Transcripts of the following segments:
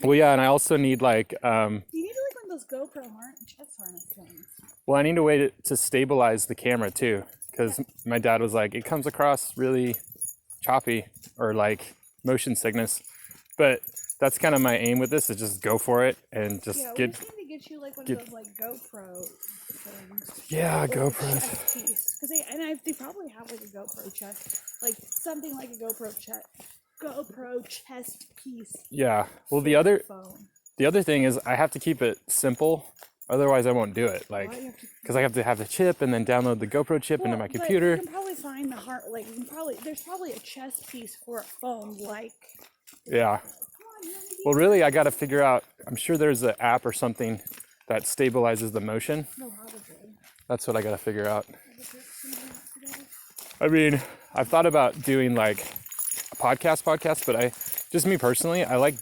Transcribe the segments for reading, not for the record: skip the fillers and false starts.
Well, yeah, and I also need like, You need like one of those GoPro chest harness things. well, I need a way to stabilize the camera too, because my dad was like, it comes across really choppy or like motion sickness. But that's kind of my aim with this, is just go for it and just Yeah, we get. just need to get you like one get- of those like GoPro things. Yeah, Like a GoPros. chest piece. Because they probably have like a GoPro chest. Like something like a GoPro chest piece. Yeah. Well, for the other phone. thing is I have to keep it simple, otherwise I won't do it. Like, Why do you have to- because I have to have the chip and then download the GoPro chip into my But computer. you can probably find the heart. Like there's probably a chest piece for a phone. Like Yeah. Well, really, I got to figure out. I'm sure there's an app or something that stabilizes the motion. no, how to do. That's what I got to figure out. I mean, I've thought about doing like a podcast, but just me personally, I like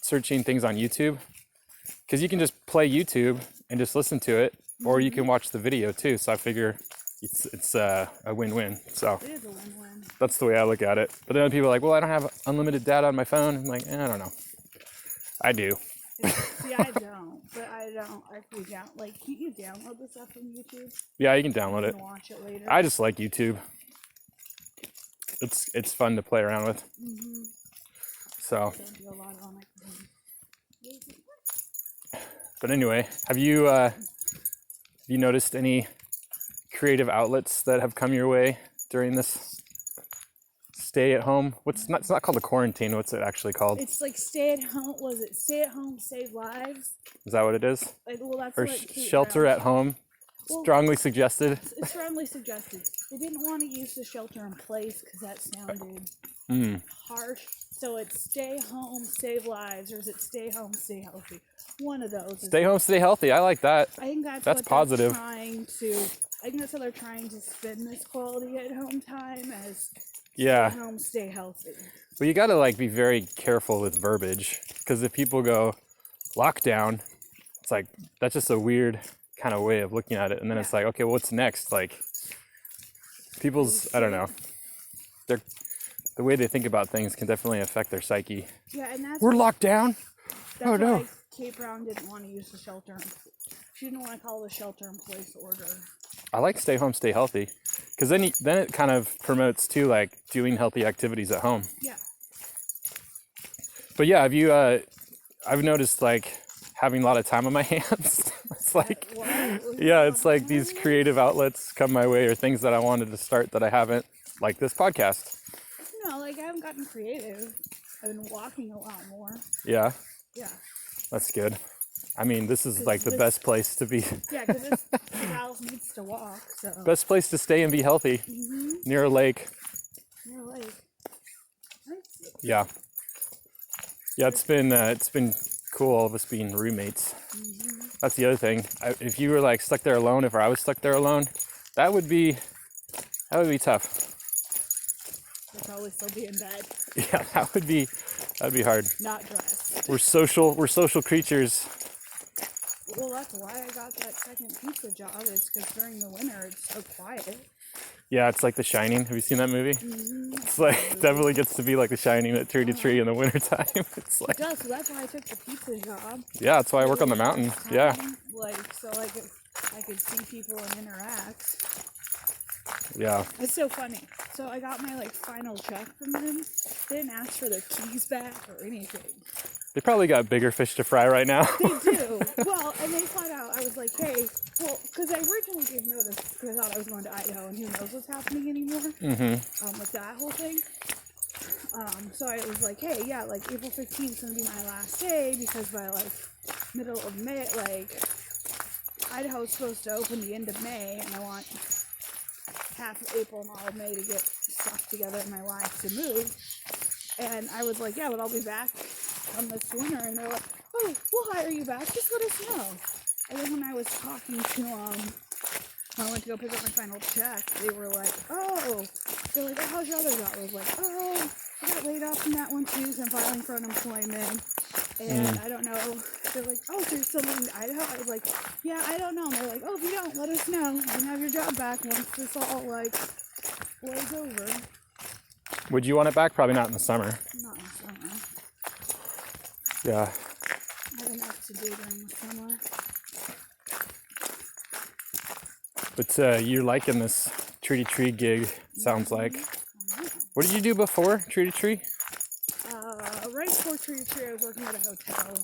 searching things on YouTube, because you can just play YouTube and just listen to it, or you can watch the video too. So I figure it's a win-win. So It is a win-win. that's the way I look at it. But then people are like, well, I don't have unlimited data on my phone. I'm like, I don't know. I do. See, I don't, but I freak out. Like, can't you download the stuff from YouTube? Yeah, you can download it. And watch it later. I just like YouTube. It's fun to play around with. So, Don't do a lot on my phone. but anyway, have you noticed any creative outlets that have come your way during this stay at home? It's not called a quarantine. What's it actually called? It's like stay at home. Was it stay at home, save lives? Is that what it is? Like, well, that's Or what Kate shelter Brown at home? Well, Strongly suggested. It's strongly suggested. They didn't want to use the shelter in place because that sounded harsh. So it's stay home, save lives, or is it stay home, stay healthy? One of those. Stay home, stay healthy. I like that. I think that's what positive. They're trying to. I think that's how they're trying to spin this quality at home time as Yeah. stay home, stay healthy. Well, you got to like be very careful with verbiage, because if people go lockdown, it's like that's just a weird kind of way of looking at it. And then it's like, okay, well, what's next? Like people's, I don't know, the way they think about things can definitely affect their psyche. Yeah, and We're locked down. That's no. why Kate Brown didn't want to use the shelter. She didn't want to call the shelter in place order. I like stay home, stay healthy, because then it kind of promotes too, like doing healthy activities at home. Yeah. But yeah, have you? I've noticed like having a lot of time on my hands. It's like, yeah, it's like these creative outlets come my way, or things that I wanted to start that I haven't, like this podcast. No, like I haven't gotten creative. I've been walking a lot more. Yeah. Yeah. That's good. I mean, this is like the best place to be. Yeah, because this gal needs to walk. So. Best place to stay and be healthy, near a lake. Near a lake. Yeah. Yeah, it's been cool, all of us being roommates. That's the other thing. If you were like stuck there alone, if I was stuck there alone, that would be tough. I'd probably still be in bed. Yeah, that'd be hard. Not dressed. We're social creatures. Well, that's why I got that second pizza job, is because during the winter it's so quiet. Yeah, it's like The Shining. Have you seen that movie? It's like, it definitely gets to be like The Shining at tree to tree in the wintertime. It's like, It does, so that's why I took the pizza job. yeah, that's why I work on the mountain. Yeah. Like, so I could see people and interact. Yeah. It's so funny. So I got my final check from them. They didn't ask for their keys back or anything. They probably got bigger fish to fry right now. They do. Well, and they found out. I was like, hey, well, because I originally gave notice because I thought I was going to Idaho, and who knows what's happening anymore. With that whole thing. So I was like, hey, yeah, like April 15th is going to be my last day, because by middle of May, Idaho's supposed to open the end of May, and I want half of April and all of May to get stuff together in my life to move. And I was like, yeah, but I'll be back come this winter. And they're like, oh, we'll hire you back, just let us know. And then when I was talking to when I went to go pick up my final check, they were like, oh, they're like, oh, how's your other job? I was like, oh, I got laid off from that one too, so I'm filing for unemployment. And I don't know. They're like, oh, so you're still moving to Idaho? I was like, yeah, I don't know. And they're like, oh, if you don't, let us know. You can have your job back once this all blows over. Would you want it back? Probably not in the summer. Not in the summer. Yeah. I have enough to do during the summer. But you're liking this Tree to Tree gig, sounds like. What did you do before Tree to Tree? Right before Tree to Tree, I was working at a hotel.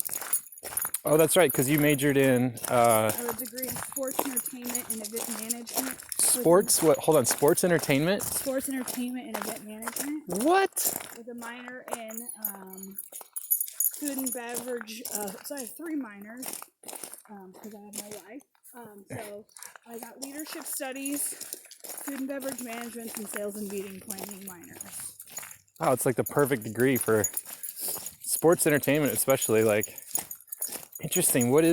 Oh, that's right, because you majored in I have a degree in sports entertainment and event management. sports. What? Hold on, sports entertainment. Sports entertainment and event management. What? With a minor in food and beverage. So I have 3 minors because I have no life. So I got leadership studies, food and beverage management, and sales and meeting planning minors. Oh, it's like the perfect degree for sports entertainment, especially. Like, interesting. What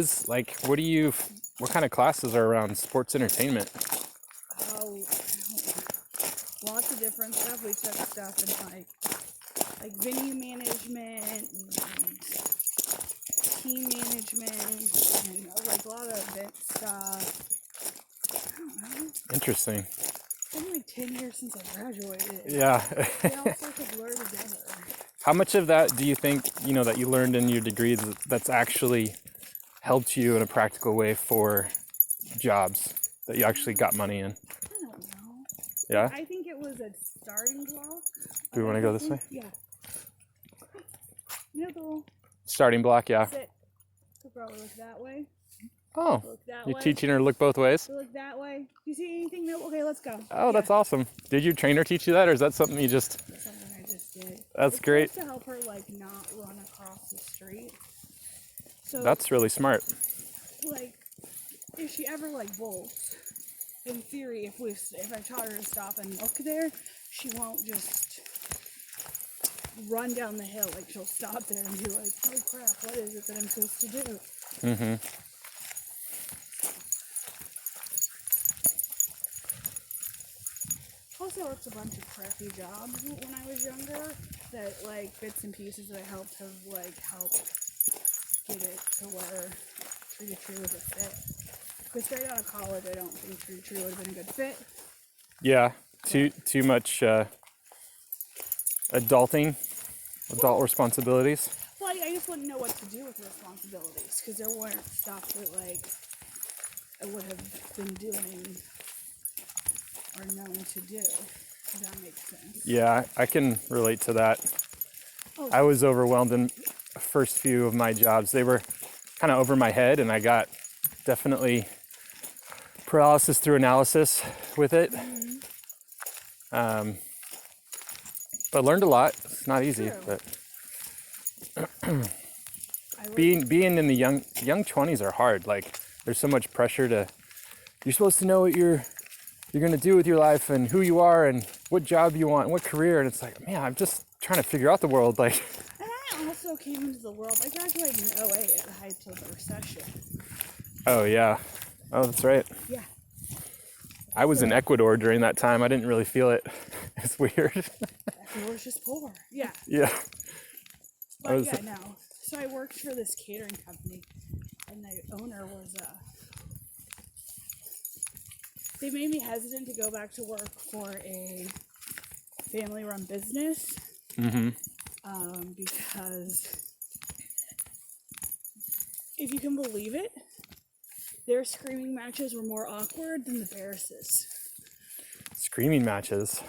kind of classes are around sports entertainment? Oh, lots of different stuff. We took stuff in like venue management and team management and like a lot of event stuff. I don't know. Interesting. It's been like 10 years since I graduated. Yeah. They all sort of blur together. How much of that do you think, that you learned in your degree that's actually helped you in a practical way for jobs that you actually got money in? I don't know. Yeah? I think it was a starting block. Do we want to go this way? Yeah. You know the little Starting block, yeah. sit. So probably look that way. Oh, Look that you're way. teaching her to look both ways? So look that way. Do you see anything? No? Okay, let's go. Oh, that's awesome. Did your trainer teach you that, or is that something you just... That's something I just did. That's great. It's supposed to help her like not run across the street. So That's really smart. like if she ever like bolts, in theory, if I taught her to stop and look there, she won't just run down the hill. Like she'll stop there and be like, "Oh crap, what is it that I'm supposed to do?" Mm-hmm. Also worked a bunch of crappy jobs when I was younger. That like bits and pieces that I helped have like helped get it to where Tree to Tree was a fit. But straight out of college, I don't think Tree to Tree would have been a good fit. Yeah, too much adult responsibilities. Well, I just wouldn't know what to do with the responsibilities because there weren't stuff that like I would have been doing or known to do. If that makes sense. Yeah, I can relate to that. Oh. I was overwhelmed in the first few of my jobs. They were kind of over my head, and I got definitely paralysis through analysis with it. Mm-hmm. But learned a lot. It's not easy, True. but being in the young 20s are hard. Like there's so much pressure you're supposed to know what you're going to do with your life and who you are and what job you want and what career, and it's like, man, I'm just trying to figure out the world. Like, and I also came into the world. I graduated in 08 at the height of the recession. oh yeah, oh that's right. Yeah. I was in Ecuador during that time. I didn't really feel it. It's weird. Ecuador's just poor. Yeah. Yeah. But yeah, no. So I worked for this catering company, and the owner was they made me hesitant to go back to work for a family-run business. Mm-hmm. Because if you can believe it, their screaming matches were more awkward than the Barris's. Screaming matches.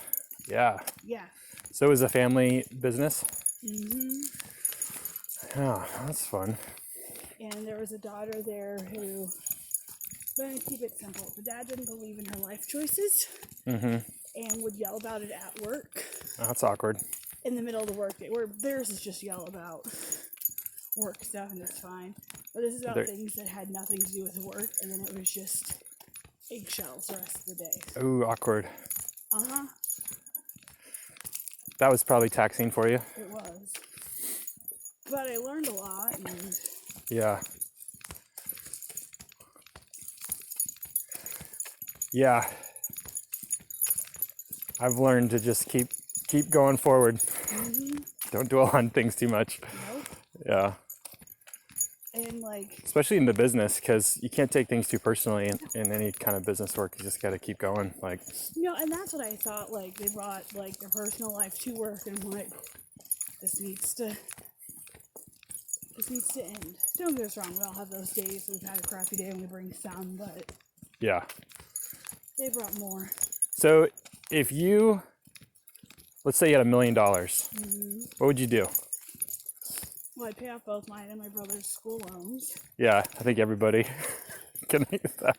Yeah. Yeah. So it was a family business? Mm-hmm. Yeah, that's fun. And there was a daughter there who, let me keep it simple. The dad didn't believe in her life choices. Mm-hmm. And would yell about it at work. Oh, that's awkward. In the middle of the workday, where theirs is just yell about work stuff and it's fine. But this is about things that had nothing to do with work, and then it was just eggshells the rest of the day. Ooh, awkward. Uh-huh. That was probably taxing for you. It was. But I learned a lot, and yeah. Yeah. I've learned to just keep going forward. mm-hmm. Don't dwell on things too much. Nope. Yeah. And like, especially in the business, because you can't take things too personally in any kind of business work. You just got to keep going. Like, and that's what I thought. Like, they brought like their personal life to work, and I'm like, this needs to This needs to end. Don't get us wrong, we all have those days. We've had a crappy day and we bring some, but Yeah. they brought more. So if you, let's say you had $1 million, what would you do? Well, I'd pay off both mine and my brother's school loans. Yeah, I think everybody can make that.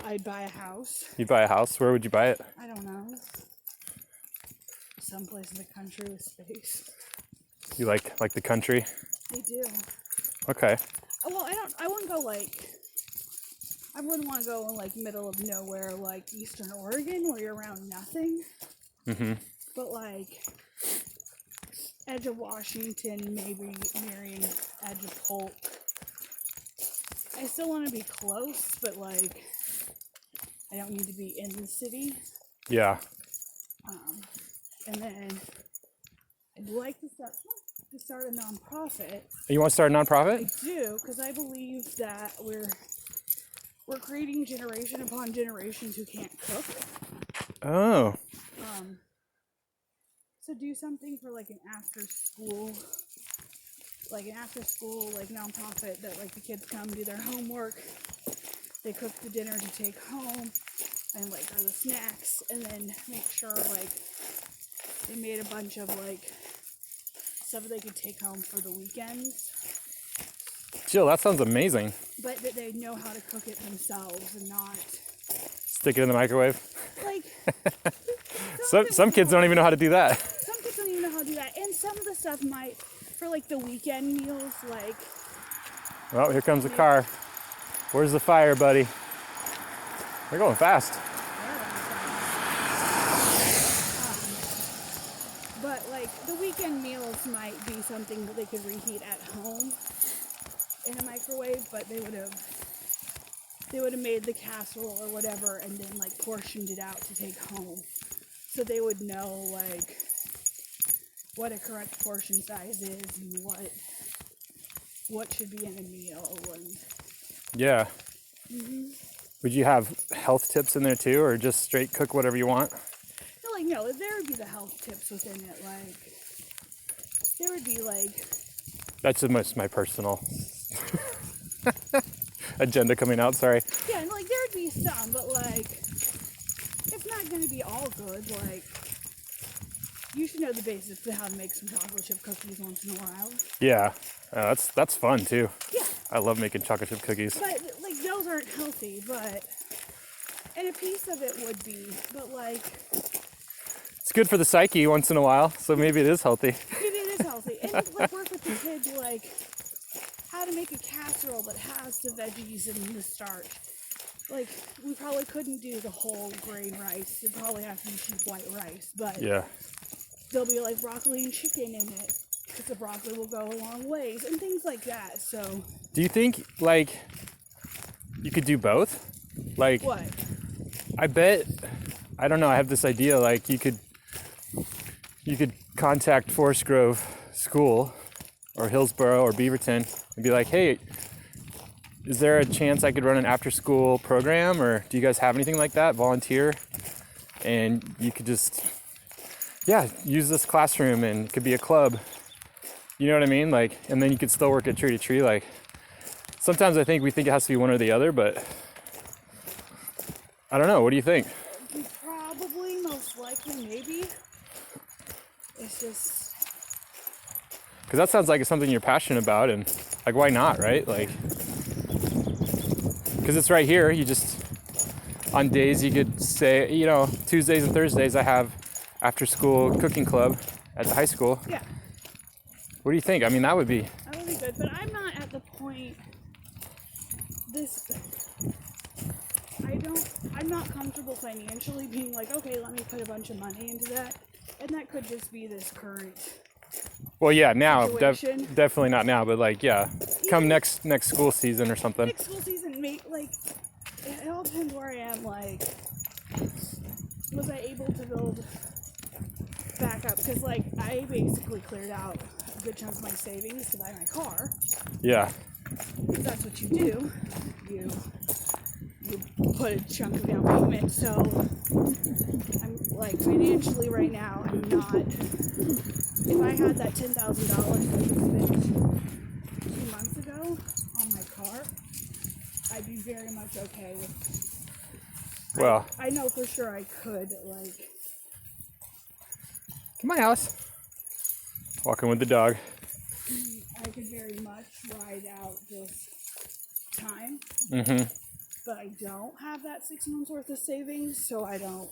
I'd buy a house. You'd buy a house? Where would you buy it? I don't know. Someplace in the country with space. You like the country? I do. Okay. Well, I wouldn't go like, I wouldn't want to go in like middle of nowhere like Eastern Oregon where you're around nothing. Mm-hmm. But like edge of Washington, maybe nearing edge of Polk. I still want to be close, but like I don't need to be in the city. Yeah. And then I'd like to start a nonprofit. You want to start a nonprofit? I do, because I believe that we're creating generation upon generations who can't cook. Oh. So do something for like an after school like nonprofit that like the kids come do their homework, they cook the dinner to take home, and like or the snacks, and then make sure like they made a bunch of like stuff they could take home for the weekends. Jill, that sounds amazing. But that they know how to cook it themselves and not Stick it in the microwave. like Some kids don't even know how to do that. some kids don't even know how to do that. And some of the stuff might for like the weekend meals, like Well, here comes the car. Where's the fire, buddy? They're going fast. but like the weekend meals might be something that they could reheat at home in a microwave, but they would have made the casserole or whatever and then like portioned it out to take home. So they would know like what a correct portion size is and what should be in a meal. And Yeah. Would you have health tips in there too, or just straight cook whatever you want? no, there would be the health tips within it. Like there would be like That's just my personal agenda coming out. Sorry. yeah, and like there would be some, but like it's not going to be all good. Like you should know the basics of how to make some chocolate chip cookies once in a while. Yeah. That's fun too. Yeah. I love making chocolate chip cookies. But like those aren't healthy, and a piece of it would be, but like It's good for the psyche once in a while, so maybe it is healthy. it is healthy. And like work with the kids like how to make a casserole that has the veggies and the starch. Like we probably couldn't do the whole grain rice. It'd probably have to be cheap white rice, but Yeah. there'll be like broccoli and chicken in it because the broccoli will go a long ways and things like that. So Do you think like you could do both? Like what? I bet, I don't know, I have this idea like you could contact Forest Grove School or Hillsborough or Beaverton and be like, hey, is there a chance I could run an after school program, or do you guys have anything like that? Volunteer, and you could just use this classroom, and it could be a club. You know what I mean? Like, and then you could still work at tree to tree. Like sometimes I think we think it has to be one or the other, but I don't know. What do you think? Probably, most likely, maybe. It's just Because that sounds like it's something you're passionate about, and like, why not, right? Like, because it's right here. You just, on days you could say, you know, Tuesdays and Thursdays I have after school cooking club at the high school. yeah. What do you think? I mean, that would be That would be good, but I'm not at the point. I'm not comfortable financially being like, okay, let me put a bunch of money into that, and that could just be this current. well, yeah. Now, Situation. definitely not now, but like, yeah, come next school season or something. Next school season, like, it all depends where I am. Like, was I able to build back up? Because like, I basically cleared out a good chunk of my savings to buy my car. Yeah. Because that's what you do. You put a chunk of down payment. So I'm like financially right now, I'm not. If I had that $10,000 I could spend in are, I'd be very much okay with. Well, I know for sure I could, like. come on, Alice. Walking with the dog. I could very much ride out this time. Mm-hmm. But I don't have that 6 months worth of savings, so I don't.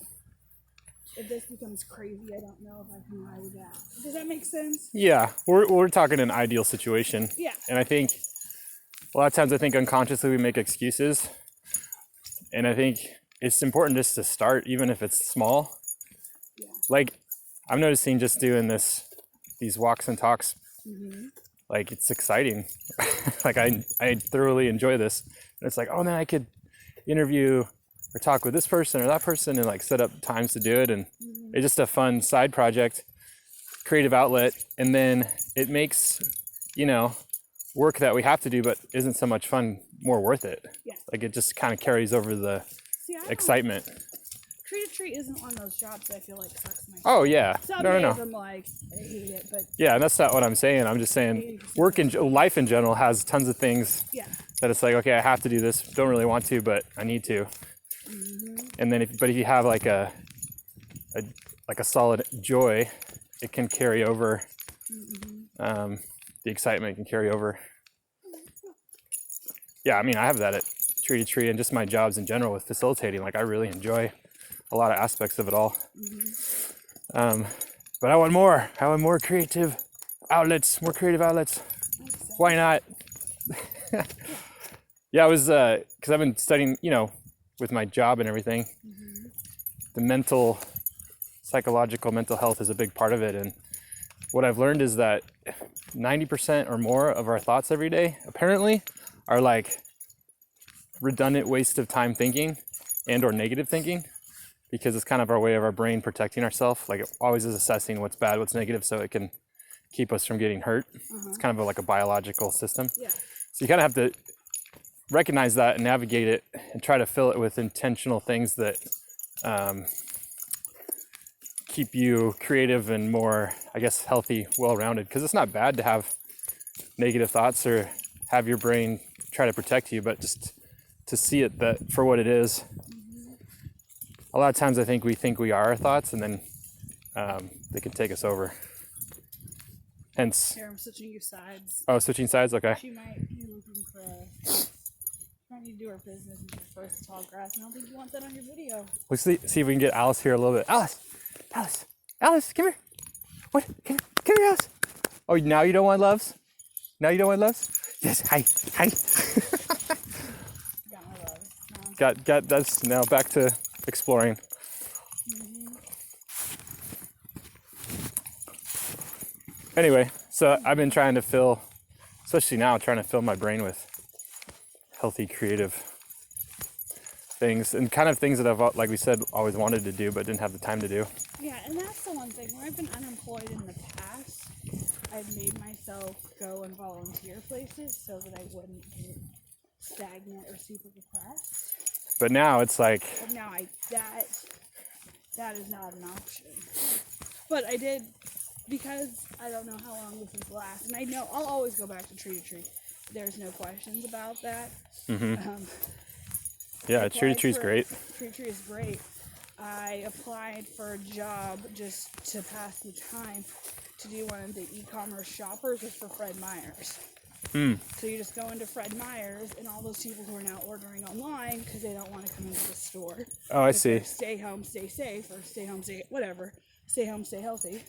If this becomes crazy, I don't know if I can ride it out. Does that make sense? Yeah, we're talking an ideal situation. Yeah. And I think a lot of times unconsciously we make excuses. And I think it's important just to start, even if it's small. Yeah. Like, I'm noticing just doing these walks and talks, Mm-hmm. like, it's exciting. Like, I thoroughly enjoy this. And it's like, oh, then I could interview or talk with this person or that person and like set up times to do it. And it's just a fun side project, creative outlet. And then it makes, work that we have to do but isn't so much fun more worth it. Yeah. Like, it just kind of carries over the excitement. Treat a Treat isn't one of those jobs that I feel like sucks my. Oh yeah. Some No. days I'm like, I hate it, but Yeah, and that's not what I'm saying. I'm just saying life in general has tons of things yeah. that it's like, okay, I have to do this. Don't really want to, but I need to. Mm-hmm. And then if you have like a solid joy, it can carry over. Mm-hmm. The excitement can carry over. Yeah, I mean, I have that at Tree to Tree and just my jobs in general with facilitating. Like, I really enjoy a lot of aspects of it all. Mm-hmm. But I want more. I want more creative outlets. More creative outlets. Why not? Yeah, I was because I've been studying, with my job and everything. Mm-hmm. The psychological mental health is a big part of it. And what I've learned is that 90% or more of our thoughts every day, apparently, are like redundant waste of time thinking and or negative thinking, because it's kind of our way of our brain protecting ourselves. Like, it always is assessing what's bad, what's negative, so it can keep us from getting hurt. It's kind of like a biological system. Yeah. So you kind of have to recognize that and navigate it and try to fill it with intentional things that keep you creative and more, I guess, healthy, well-rounded. Because it's not bad to have negative thoughts or have your brain try to protect you, but just to see it that for what it is. A lot of times I think we are our thoughts, and then they can take us over. Hence. Here, I'm switching your sides. Oh, switching sides? Okay. She might be looking for trying to do her business in the first tall grass, and I don't think you want that on your video. We'll see if we can get Alice here a little bit. Alice, come here. What? Come here, Alice. Oh, now you don't want loves? Now you don't want loves? Yes. Hi. Got my love. Got. That's now back to exploring. Anyway, so I've been trying to fill my brain with healthy, creative things and kind of things that I've, like we said, always wanted to do but didn't have the time to do. Yeah, and that's the one thing. When I've been unemployed in the past, I've made myself go and volunteer places so that I wouldn't get stagnant or super depressed. But now it's like... But now that is not an option. But I did... Because I don't know how long this is last, and I know I'll always go back to Tree to Tree. There's no questions about that. Mm-hmm. Yeah, Tree to Tree is great. Tree to Tree is great. I applied for a job just to pass the time to do one of the e-commerce shoppers was for Fred Meyer's. So you just go into Fred Meyer's, and all those people who are now ordering online because they don't want to come into the store. Oh, I see. Stay home, stay safe, or stay home, stay whatever. Stay home, stay healthy.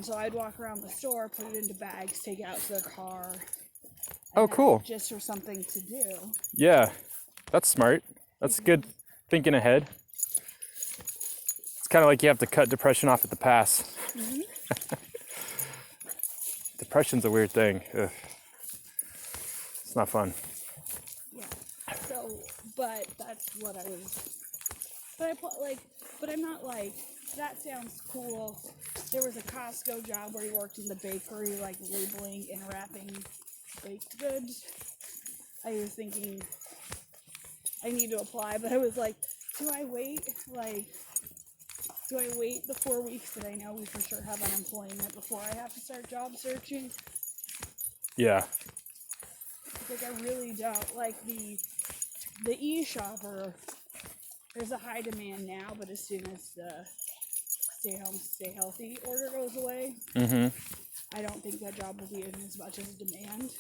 So I'd walk around the store, put it into bags, take it out to their car. Oh, cool. Just for something to do. Yeah, that's smart. That's good thinking ahead. It's kind of like you have to cut depression off at the pass. Mm-hmm. Depression's a weird thing. Ugh. It's not fun. Yeah. So, but that's what I was. But I'm not like, that sounds cool. There was a Costco job where he worked in the bakery, like labeling and wrapping baked goods. I was thinking I need to apply, but I was like, do I wait the 4 weeks that I know we for sure have unemployment before I have to start job searching? Yeah. Like, I really don't. Like, the e-shopper, there's a high demand now, but as soon as the stay home, stay healthy order goes away, I don't think that job will be in as much as demand.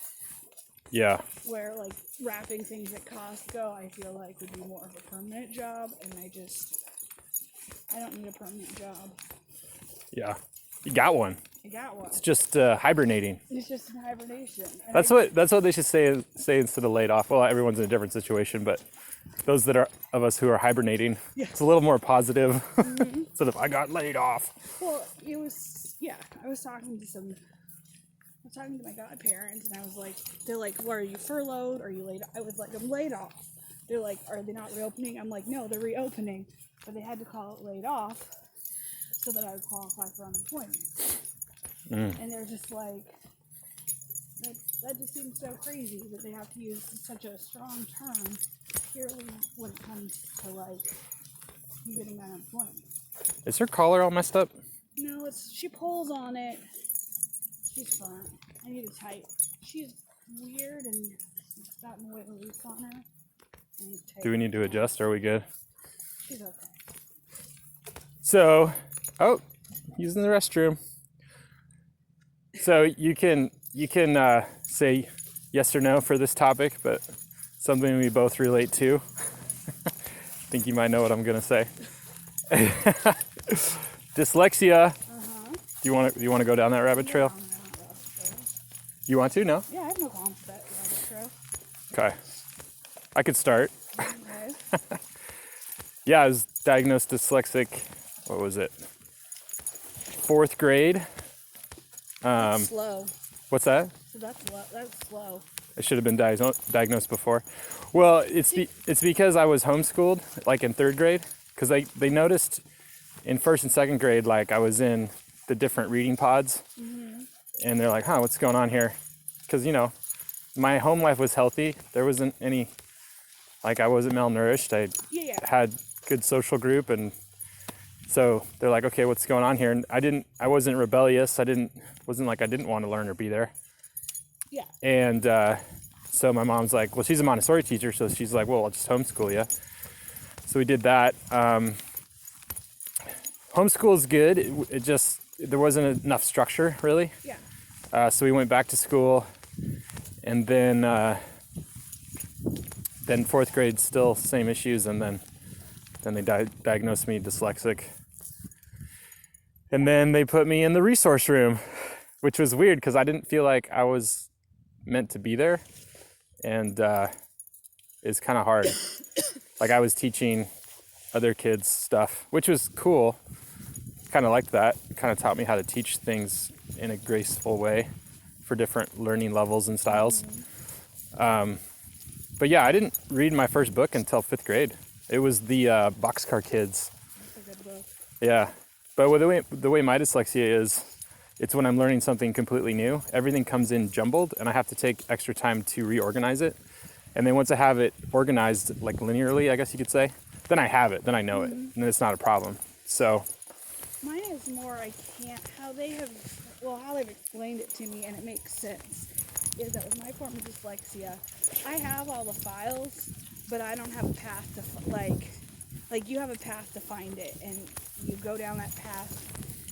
Yeah. Where, like, wrapping things at Costco, I feel like would be more of a permanent job, and I don't need a permanent job. Yeah. You got one. I got one. It's just hibernating. It's just in hibernation. And That's what they should say instead of laid off. Well, everyone's in a different situation, but those that are of us who are hibernating, it's a little more positive instead of I got laid off. Well, I was talking to my godparents, and I was like, they're like, well, are you furloughed? Are you laid off? I was like, I'm laid off. They're like, are they not reopening? I'm like, no, they're reopening, but they had to call it laid off so that I would qualify for unemployment. And they're just like, that just seems so crazy that they have to use such a strong term purely when it comes to, like, you getting unemployment. Is her collar all messed up? No, she pulls on it. She's fine. I need to tighten. She's weird and it's gotten way loose on her. Do we need to adjust? Or are we good? She's okay. So, using the restroom. So you can say yes or no for this topic, but something we both relate to. I think you might know what I'm gonna say. Dyslexia. Do you want to go down that rabbit trail? No, You want to? No? yeah, I have no problem with that rabbit trail. Okay. I could start. Okay. Yeah, I was diagnosed dyslexic. What was it? 4th grade. Slow. What's that? So that's slow. I should have been diagnosed before. Well, it's because I was homeschooled, like in 3rd grade, because they noticed in 1st and 2nd grade, like I was in the different reading pods, and they're like, "Huh, what's going on here?" Because my home life was healthy. There wasn't any, like I wasn't malnourished. I had good social group, and so they're like, "Okay, what's going on here?" And I wasn't rebellious. Wasn't like I didn't want to learn or be there. Yeah. And so my mom's like, well, she's a Montessori teacher, so she's like, well, I'll just homeschool you. So we did that. Homeschool is good. It just, there wasn't enough structure, really. Yeah. So we went back to school, and then 4th grade, still same issues, and then they diagnosed me dyslexic. And then they put me in the resource room, which was weird because I didn't feel like I was meant to be there, and it's kind of hard. Like I was teaching other kids stuff, which was cool. Kind of liked that. Kind of taught me how to teach things in a graceful way for different learning levels and styles. But yeah, I didn't read my first book until 5th grade. It was the Boxcar Kids. That's a good book. Yeah, but the way my dyslexia is, it's when I'm learning something completely new. Everything comes in jumbled, and I have to take extra time to reorganize it. And then once I have it organized, like linearly, I guess you could say, then I have it, then I know it, and then it's not a problem. So mine is more, how they've explained it to me, and it makes sense, is that with my form of dyslexia, I have all the files, but I don't have a path to, like you have a path to find it, and you go down that path,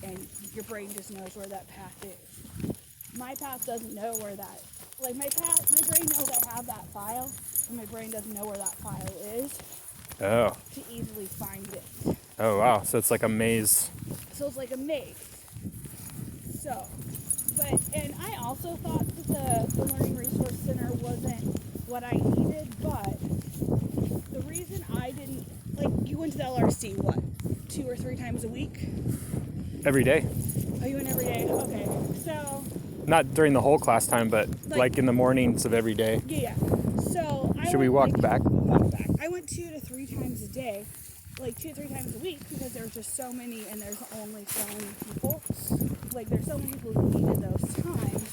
and your brain just knows where that path is. My path doesn't know where that, my brain knows I have that file, and my brain doesn't know where that file is to easily find it. Oh, wow. So it's like a maze. So it's like a maze. So, and I also thought that the Learning Resource Center wasn't what I needed, but the reason I didn't, you went to the LRC, what, 2 or 3 times a week? Every day. Oh, you went every day? Okay. So. Not during the whole class time, but like in the mornings of every day. Yeah. So Should we walk back? Walk back. I went 2 to 3 times a day, 2 to 3 times a week, because there's just so many, and there's only so many people. There's so many people who needed those times.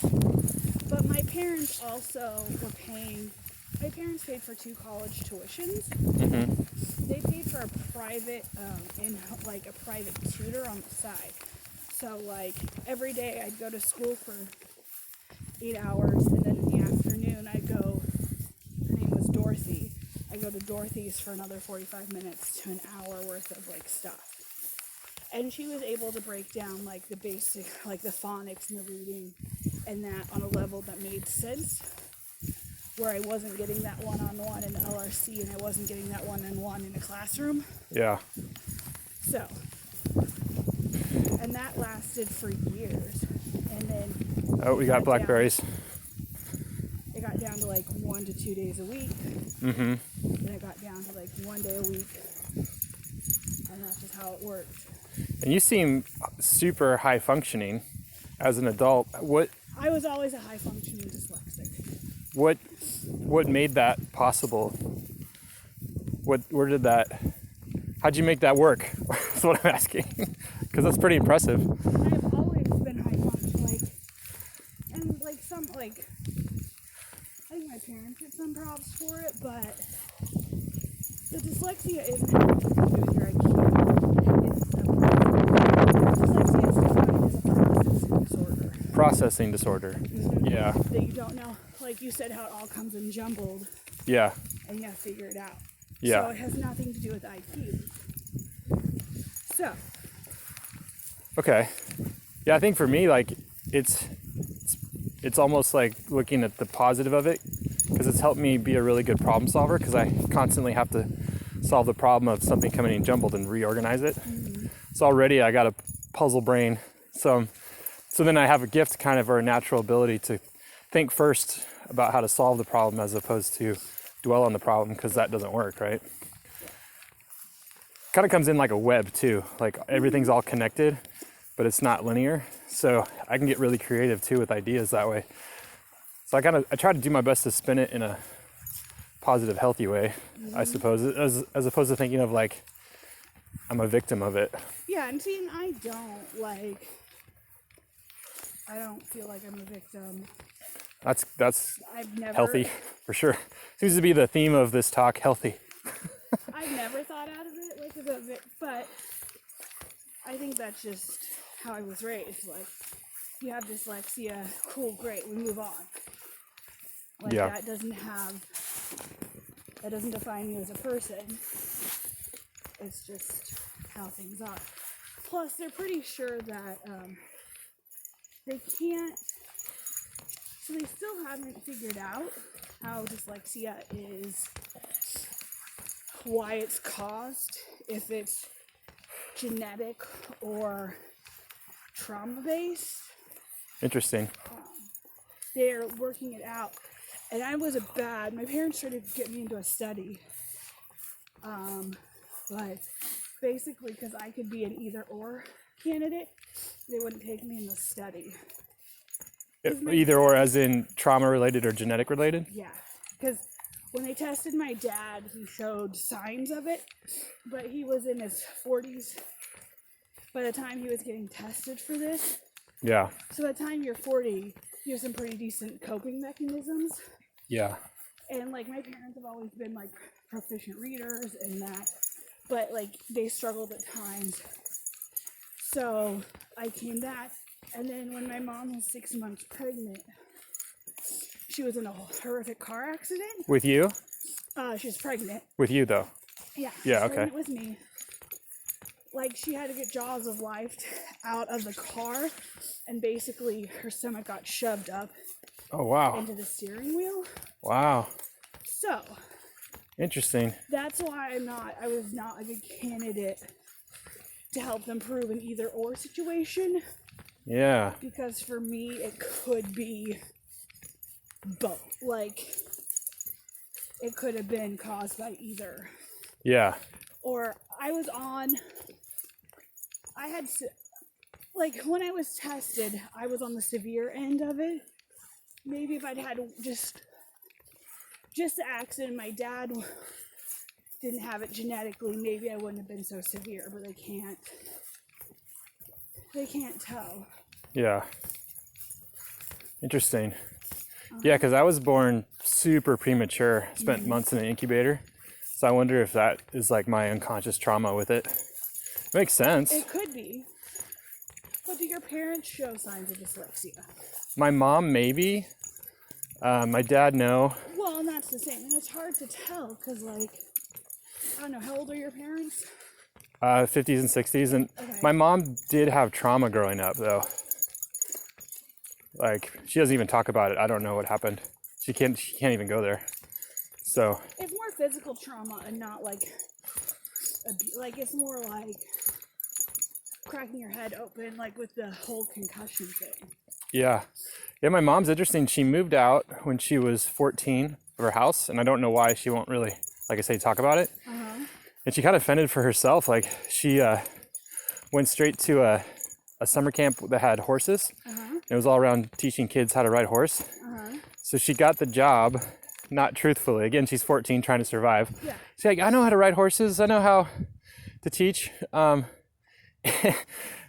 But my parents also were paying. My parents paid for 2 college tuitions. They paid for a private, a private tutor on the side. So every day I'd go to school for 8 hours, and then in the afternoon I'd go Dorothy's for another 45 minutes to an hour worth of like stuff. And she was able to break down like the basic, like the phonics and the reading and that on a level that made sense, where I wasn't getting that one-on-one in the LRC and I wasn't getting that one-on-one in a classroom. Yeah. So, and that lasted for years. And then Oh, we got blackberries. It got down to like 1 to 2 days a week. Mm-hmm. Then it got down to like 1 day a week. And that's just how it worked. And you seem super high functioning as an adult. I was always a high functioning dyslexic. What made that possible? How'd you make that work? That's what I'm asking. Because that's pretty impressive. I've always been high functioning, I think my parents get some props for it, but the dyslexia isn't anything to do with your IQ. Dyslexia is defined as a processing disorder. Processing disorder. Mm-hmm. Yeah. That you don't know, like you said, how it all comes in jumbled. Yeah. And you have to figure it out. Yeah. So it has nothing to do with IQ. So. Okay. Yeah, I think for me, like, it's almost like looking at the positive of it, because it's helped me be a really good problem solver, because I constantly have to solve the problem of something coming in jumbled and reorganize it. Mm-hmm. So already I got a puzzle brain. So then I have a gift kind of, or a natural ability to think first about how to solve the problem as opposed to dwell on the problem, because that doesn't work, right? Kind of comes in like a web too, like everything's all connected, but it's not linear. So I can get really creative too with ideas that way. So I try to do my best to spin it in a positive, healthy way, I suppose, as opposed to thinking of like I'm a victim of it. Yeah, and see, and I don't feel like I'm a victim. That's I've never, healthy for sure. Seems to be the theme of this talk, healthy. I've never thought out of it like a bit, but I think that's just how I was raised. Like, you have dyslexia, cool, great, we move on. Like, yeah. that doesn't define you as a person. It's just how things are. Plus, they're pretty sure that they can't, so they still haven't figured out how dyslexia is, why it's caused, if it's genetic or trauma-based. Interesting. They're working it out. And my parents tried to get me into a study. But basically, because I could be an either-or candidate, they wouldn't take me in the study. Either or as in trauma-related or genetic-related? Yeah, because when they tested my dad, he showed signs of it, but he was in his 40s by the time he was getting tested for this. Yeah. So by the time you're 40, you have some pretty decent coping mechanisms. Yeah. And like, my parents have always been like proficient readers and that, but like, they struggled at times. So I came back, and then when my mom was 6 months pregnant, she was in a horrific car accident. With you? She was pregnant. With you though? Yeah. Yeah, okay. Pregnant with me. Like, she had to get jaws of life out of the car, and basically her stomach got shoved up. Oh, wow. Into the steering wheel. Wow. So. Interesting. That's why I was not a good candidate to help them prove an either or situation. Yeah. Because for me, it could be both. Like, it could have been caused by either. Yeah. Or when I was tested, I was on the severe end of it. Maybe if I'd had just the accident, my dad didn't have it genetically, maybe I wouldn't have been so severe, but they can't tell. Yeah. Interesting. Yeah, because I was born super premature, spent months in an incubator. So I wonder if that is like my unconscious trauma with it. Makes sense. It could be. But do your parents show signs of dyslexia? My mom, maybe. My dad, no. Well, and that's the same. And it's hard to tell because, like, I don't know, how old are your parents? 50s and 60s, and Okay. my mom did have trauma growing up, though. Like, she doesn't even talk about it. I don't know what happened. She can't even go there. So It's more physical trauma and not like it's more like cracking your head open, like with the whole concussion thing. yeah, my mom's interesting. She moved out when she was 14 of her house, and I don't know why she won't really, like I say, talk about it. And she kind of fended for herself. Like, she went straight to a summer camp that had horses. It was all around teaching kids how to ride a horse. So she got the job, not truthfully. Again, she's 14, trying to survive. Yeah. She's like, I know how to ride horses. I know how to teach.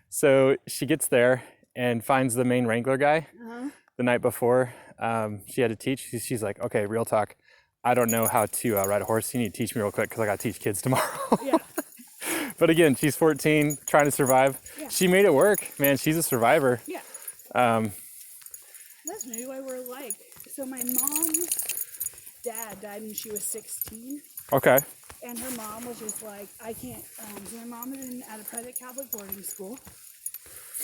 So she gets there and finds the main wrangler guy the night before she had to teach. She's like, okay, real talk. I don't know how to ride a horse. You need to teach me real quick because I got to teach kids tomorrow. Yeah. But again, she's 14, trying to survive. Yeah. She made it work, man. She's a survivor. Yeah. That's maybe why we're alike. So my mom's dad died when she was 16. Okay. And her mom was just like, I can't. So my mom was at a private Catholic boarding school.